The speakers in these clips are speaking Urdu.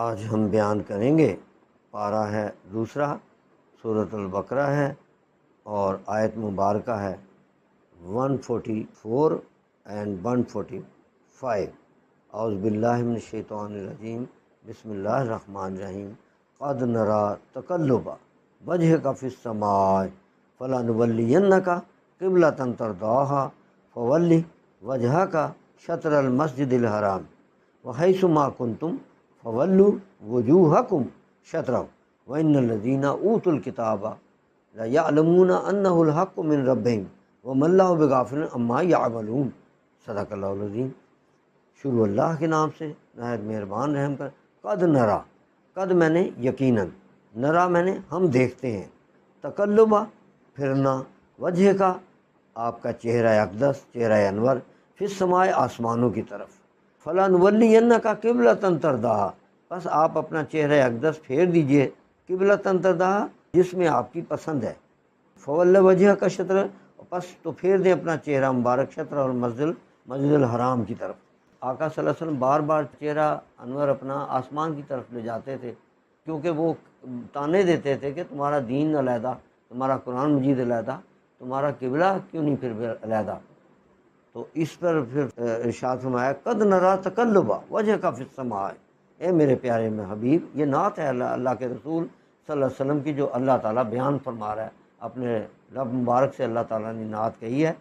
آج ہم بیان کریں گے، پارہ ہے دوسرا، سورۃ البقرہ ہے اور آیت مبارکہ ہے 144 اینڈ 145۔ اعوذ باللہ من الشیطان الرجیم، بسم اللہ الرحمن الرحیم۔ قد نرى تقلب وجهك في السماء فلنولینک قبلۃ ترضاها فول وجهك شطر المسجد الحرام وحیث ما کنتم فولوا وجوہکم شطرہ وإن الذین اوتوا الکتاب لیعلمون انہ الحق من ربہم وما اللہ بغافل عما یعملون۔ صدق اللہ العظیم۔ شروع اللہ کے نام سے نہایت مہربان رحم کر۔ قد نرا، قد میں نے یقیناً، نرا میں نے ہم دیکھتے ہیں، تقلبہ پھرنا، وجہ کا آپ کا چہرہ اقدس، چہرہ انور، فی السماء آسمانوں کی طرف، فلنولینک قبلۃ ترضاها، بس آپ اپنا چہرہ اقدس پھیر دیجئے، قبلۃ ترضاها جس میں آپ کی پسند ہے، فول وجہک شطر، بس تو پھیر دیں اپنا چہرہ مبارک شطر اور مسجد الحرام کی طرف۔ آقا صلی اللہ علیہ وسلم بار بار چہرہ انور اپنا آسمان کی طرف لے جاتے تھے، کیونکہ وہ تانے دیتے تھے کہ تمہارا دین علیحدہ، تمہارا قرآن مجید علیحدہ، تمہارا قبلہ کیوں نہیں پھر علیحدہ۔ تو اس پر پھر ارشاد فرمایا قد نرا تقلبہ وجہک فی السماء، اے میرے پیارے میں حبیب، یہ نعت ہے اللہ کے رسول صلی اللہ علیہ وسلم کی جو اللہ تعالیٰ بیان فرما رہا ہے، اپنے رب مبارک سے اللہ تعالیٰ نے نعت کہی ہے۔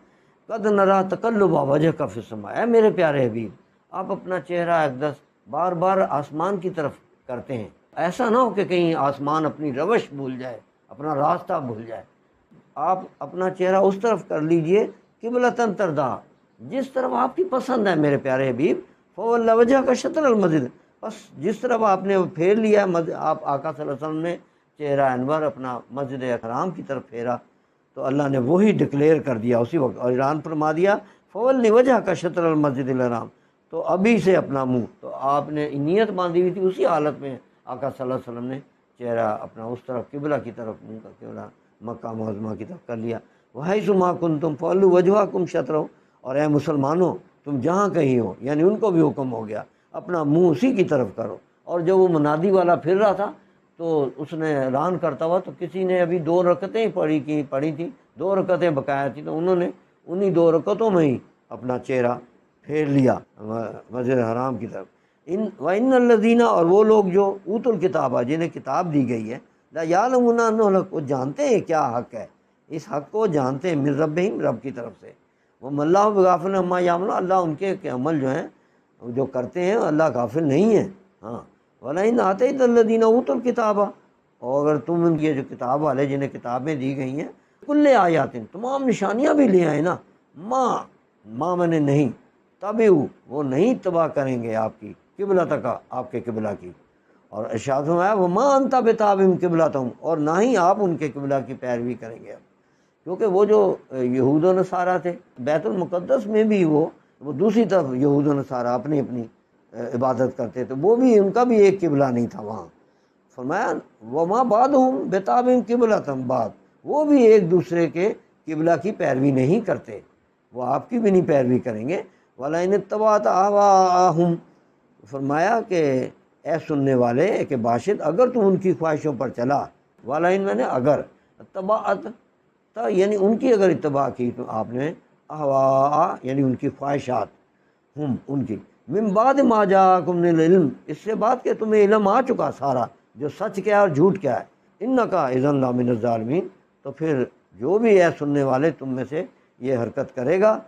قد نرا تقلبہ وجہک فی السماء، اے میرے پیارے حبیب، آپ اپنا چہرہ اقدس بار بار آسمان کی طرف کرتے ہیں، ایسا نہ ہو کہ کہیں آسمان اپنی روش بھول جائے، اپنا راستہ بھول جائے۔ آپ اپنا چہرہ اس طرف کر لیجئے قبلۃ ترضاها، جس طرف آپ کی پسند ہے میرے پیارے حبیب، فول وجہک شطر المسجد، بس جس طرف آپ نے پھیر لیا، آپ آقا صلی اللہ علیہ وسلم نے چہرہ انور اپنا مسجد حرام کی طرف پھیرا، تو اللہ نے وہی ڈکلیئر کر دیا اسی وقت، اور اعلان فرما دیا فول وجہک شطر المسجد الحرام، تو ابھی سے اپنا منہ، تو آپ نے نیت باندھی ہوئی تھی، اسی حالت میں آقا صلی اللہ علیہ وسلم نے چہرہ اپنا اس طرف قبلہ کی طرف، منہ کا قبلہ مکہ معظمہ کی طرف کر لیا۔ وحیث ما کنتم فولوا وجوہکم شطرہ، اور اے مسلمانوں تم جہاں کہیں ہو، یعنی ان کو بھی حکم ہو گیا اپنا منہ اسی کی طرف کرو۔ اور جب وہ منادی والا پھر رہا تھا تو اس نے اعلان کرتا ہوا، تو کسی نے ابھی 2 رکعتیں پڑھی تھیں، 2 رکعتیں بقایا تھیں، تو انہوں نے انہی 2 رکعتوں میں ہی اپنا چہرہ پھیر لیا مسجد حرام کی طرف۔ وَإِنَّ الَّذِينَ، اور وہ لوگ جو اوتوا الکتاب، جنہیں کتاب دی گئی ہے، لا یعلمون انہ الحق، وہ جانتے ہیں کیا حق ہے، اس حق کو جانتے ہیں، من ربہم، رب کی طرف سے، وما اللہ بغافل عما یعملون، اللہ ان کے عمل جو ہیں جو کرتے ہیں اللہ غافل نہیں ہے۔ ہاں، وَلَئِنْ آتَيْتَ الَّذِينَ اوتوا الکتاب، اور اگر تم ان کی جو کتاب والے جنہیں کتابیں دی گئی ہیں، کل آیات، تمام نشانیاں بھی لے آئے نا، ماں میں نے نہیں، تابعوا، وہ نہیں اتباع کریں گے آپ کی قبلتک، آپ کے قبلہ کی، اور ارشاد ہے وما انت بتابع قبلتہم، اور نہ ہی آپ ان کے قبلہ کی پیروی کریں گے، کیونکہ وہ جو یہود و نصارہ تھے، بیت المقدس میں بھی وہ دوسری طرف یہود و نصارہ اپنی عبادت کرتے تھے، وہ بھی ان کا بھی ایک قبلہ نہیں تھا وہاں۔ فرمایا وما بعضهم بتابع قبلتہم، بعض وہ بھی ایک دوسرے کے قبلہ کی پیروی نہیں کرتے، وہ آپ کی بھی نہیں پیروی کریں گے۔ وَلَئِنِ اتَّبَعْتَ أَهْوَاءَهُمْ، فرمایا کہ اے سننے والے کہ باشد، اگر تم ان کی خواہشوں پر چلا، وَلَئِن میں نے اگر، اتبعت یعنی ان کی اگر اتباع کی تو آپ نے، احواء یعنی ان کی خواہشات، ہم ان کی، من بعد ما جاءکم من العلم، اس سے بعد کہ تمہیں علم آ چکا سارا، جو سچ کیا ہے اور جھوٹ کیا ہے، انک اذا لمن الظالمین، تو پھر جو بھی ہے سننے والے تم میں سے یہ حرکت کرے گا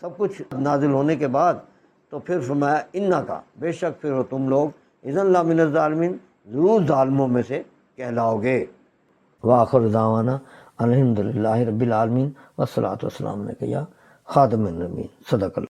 سب کچھ نازل ہونے کے بعد، تو پھر فرمایا انک، بے شک پھر تم لوگ، اذا لمن الظالمین، ضرور ظالموں میں سے کہلاؤ گے۔ وآخر دعوانا الحمد للہ رب العالمین، والصلاۃ والسلام علیک یا خاتم النبیین، صدق اللہ۔